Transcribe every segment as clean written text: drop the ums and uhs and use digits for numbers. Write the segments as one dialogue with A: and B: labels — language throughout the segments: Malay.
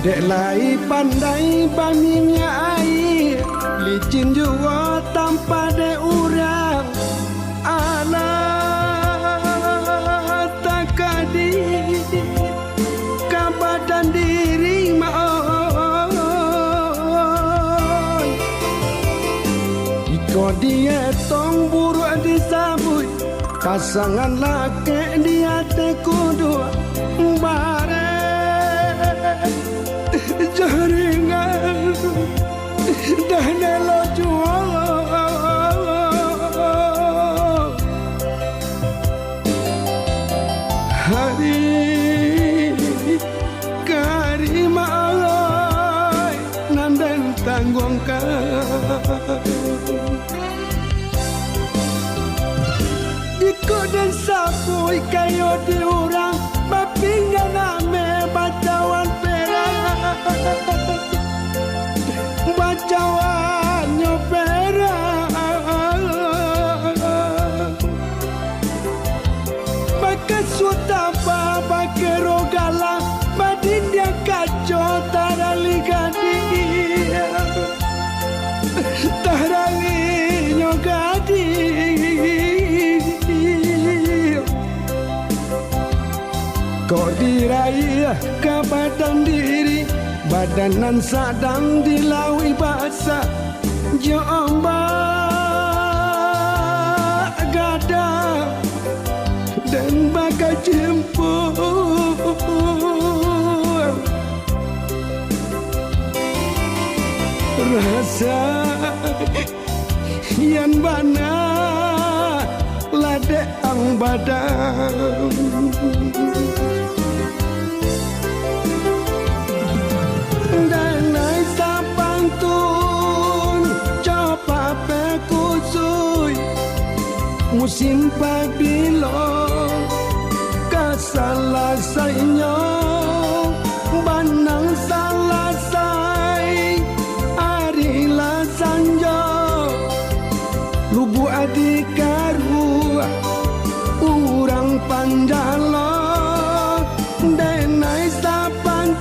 A: Dek lai pandai baminya air, licin juga tanpa de urang. Anak tak kadir kabadan diri maon. Iko dia tong buruk disambut, pasangan laki dia tekudu bare jaringan dah nelo jual. Hari karimai nandang tanggungkan ikut dan sapui kayo diurang mapingan ame bacaan perak bacaan perak maka sutapa pakai rogala badin dia kacau tarali dia tarali nyogadi kau diraih ke badan diri, badanan sadang dilawi basah. Jombak gada dan bagai jemput. Rasa yang bana lade ang badan. Danai sapang tun coba pekusui musim pabilo kasalasainya banang salasai arila sanjo lubu adikaru urang pandalo danai sapang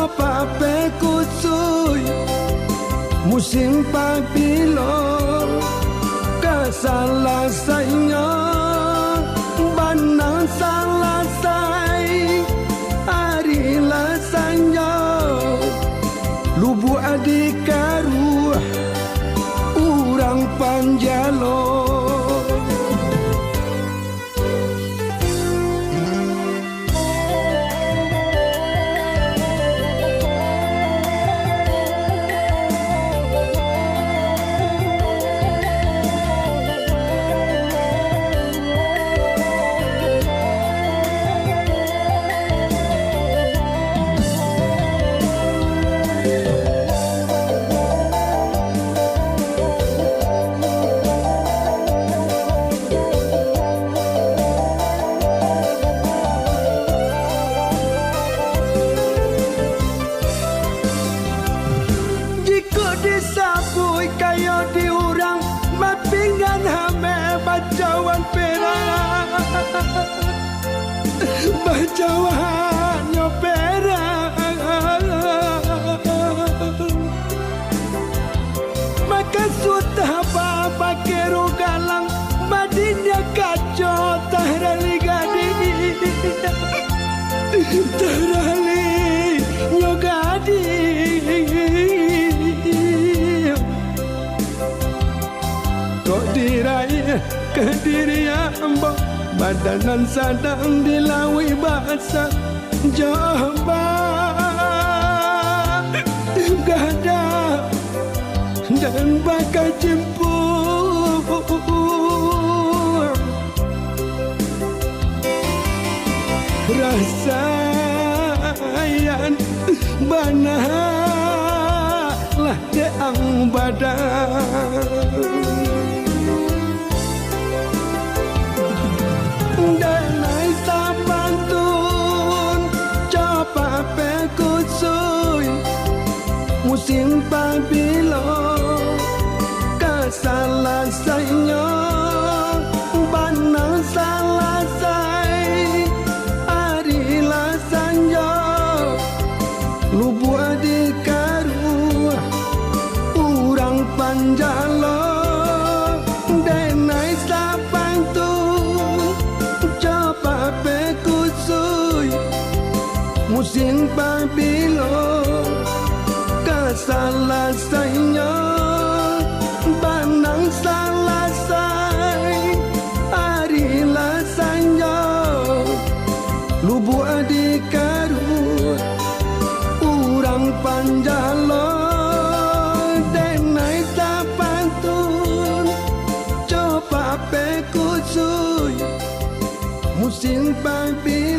A: pape kusui musim pabilo kasalasainya banang salasai arila sanyo lubu adikaru urang panjalo. Disapui kayo diurang mapingan hame bacaan perak bacaan perak maka sudah apa kero galang badinnya kacau tahrali gadi tahrali nyogadi kok diraih ke diri ambo badanan sadang dilawi basah jombak gada dan bagai jemput rasayan banalah deang badan danai sapantun coba pekusui musim pabilo kasalasainya banang salasai arila sanjo Babylon keselesainya banang selesai hari lasanya lubuk di karut urang panjalo denai tapantun coba pekusui musim Babylon